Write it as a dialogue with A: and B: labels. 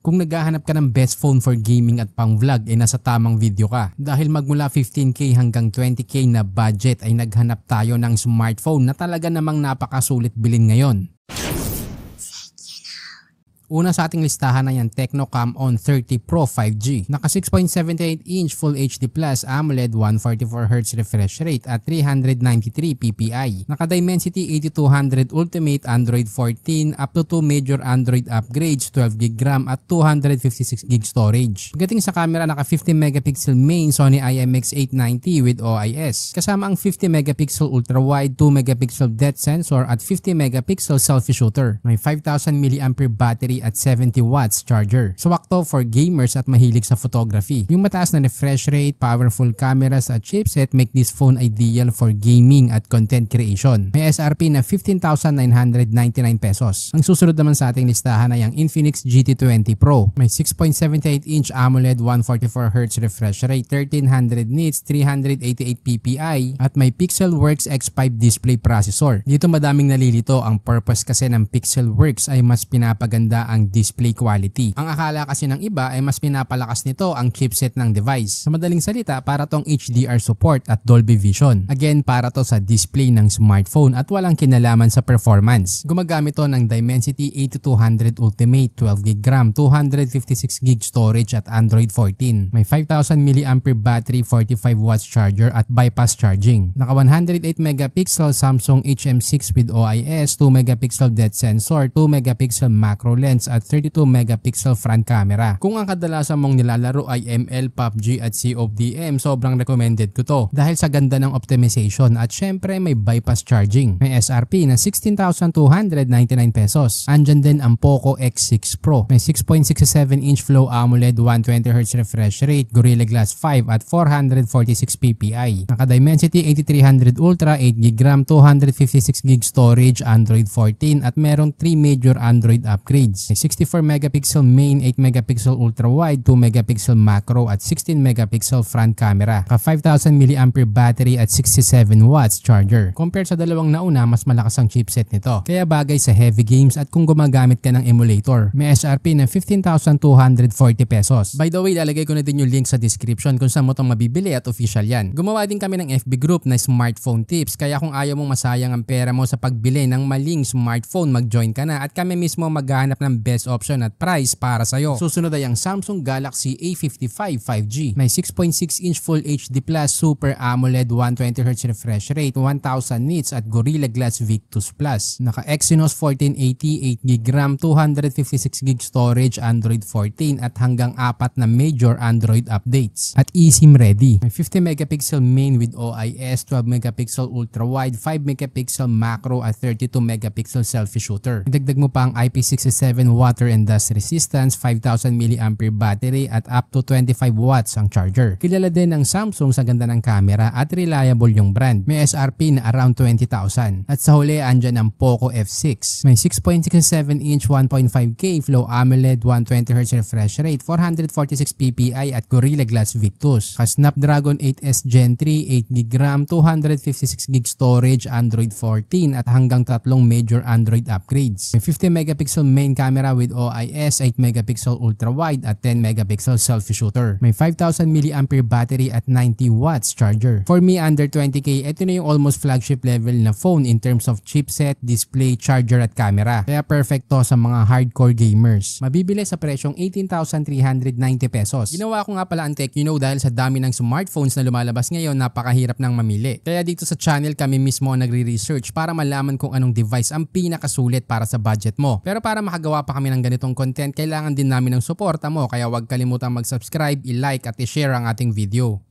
A: Kung naghahanap ka ng best phone for gaming at pang vlog ay nasa tamang video ka. Dahil magmula 15k hanggang 20k na budget ay naghanap tayo ng smartphone na talaga namang napakasulit bilhin ngayon. Una sa ating listahan na yan, Tecno Camon 30 Pro 5G. Naka 6.78 inch Full HD Plus AMOLED 144Hz refresh rate at 393 ppi. Naka Dimensity 8200 Ultimate Android 14 up to 2 major Android upgrades, 12GB RAM at 256GB storage. Pagdating sa camera, naka 50 megapixel main Sony IMX890 with OIS. Kasama ang 50 megapixel ultra wide, 2 megapixel depth sensor at 50 megapixel selfie shooter. May 5000 mAh battery at 70 watts charger. Swak to for gamers at mahilig sa photography. Yung mataas na refresh rate, powerful cameras at chipset make this phone ideal for gaming at content creation. May SRP na 15,999 pesos. Ang susunod naman sa ating listahan ay ang Infinix GT20 Pro. May 6.78 inch AMOLED 144Hz refresh rate, 1300 nits, 388 ppi at may Pixelworks X5 display processor. Dito madaming nalilito. Ang purpose kasi ng Pixelworks ay mas pinapaganda ang display quality. Ang akala kasi ng iba ay mas pinapalakas nito ang chipset ng device. Sa madaling salita, para tong HDR support at Dolby Vision. Again, para to sa display ng smartphone at walang kinalaman sa performance. Gumagamit to ng Dimensity 8200 Ultimate, 12GB RAM, 256GB storage at Android 14. May 5000 mAh battery, 45 watts charger at bypass charging. Naka 108 megapixel Samsung HM6 with OIS, 2 megapixel depth sensor, 2 megapixel macro lens at 32 megapixel front camera. Kung ang kadalasan mong nilalaro ay ML, PUBG at CODM, sobrang recommended ko to dahil sa ganda ng optimization at syempre may bypass charging. May SRP na 16,299 pesos. Andyan din ang Poco X6 Pro. May 6.67 inch Flow AMOLED 120Hz refresh rate, Gorilla Glass 5 at 446 ppi. Naka Dimensity 8300 Ultra, 8GB RAM, 256GB storage, Android 14 at merong 3 major Android upgrades. May 64 megapixel main, 8 megapixel ultra wide, 2 megapixel macro at 16 megapixel front camera. Ka 5000 mAh battery at 67 watts charger. Compared sa dalawang nauna, mas malakas ang chipset nito. Kaya bagay sa heavy games at kung gumagamit ka ng emulator. May SRP na 15,240 pesos. By the way, lalagay ko na din yung link sa description kung saan mo itong mabibili at official yan. Gumawa din kami ng FB group na smartphone tips. Kaya kung ayaw mong masayang ang pera mo sa pagbili ng maling smartphone, mag-join ka na at kami mismo maghahanap ng best option at price para sa'yo. Susunod ay ang Samsung Galaxy A55 5G. May 6.6 inch Full HD Plus Super AMOLED 120Hz refresh rate, 1000 nits at Gorilla Glass Victus Plus. Naka Exynos 1480, 8GB RAM, 256GB storage, Android 14 at hanggang 4 na major Android updates. At eSIM ready. May 50 megapixel main with OIS, 12 megapixel ultra wide, 5 megapixel macro at 32 megapixel selfie shooter. Dagdag mo pa ang IP67 water and dust resistance, 5000 mAh battery at up to 25 watts ang charger. Kilala din ng Samsung sa ganda ng camera at reliable yung brand. May SRP na around 20,000. At sa huli, andyan ang Poco F6. May 6.67 inch 1.5K Flow AMOLED 120Hz refresh rate, 446 ppi at Gorilla Glass Victus. Ka Snapdragon 8S Gen 3, 8GB RAM, 256GB storage, Android 14 at hanggang 3 major Android upgrades. May 50 megapixel main camera with OIS, 8 megapixel ultra wide at 10 megapixel selfie shooter. May 5000 mAh battery at 90 watts charger. For me, under 20k, ito na yung almost flagship level na phone in terms of chipset, display, charger at camera. Kaya perfect to sa mga hardcore gamers. Mabibili sa presyong 18,390 pesos. Ginawa ko nga pala ang Tech You Know dahil sa dami ng smartphones na lumalabas ngayon, napakahirap nang mamili. Kaya dito sa channel kami mismo nagre-research para malaman kung anong device ang pinakasulit para sa budget mo. Pero para makagawa pa kami ng ganitong content, kailangan din namin ng suporta mo, kaya huwag kalimutang mag-subscribe, i-like at i-share ang ating video.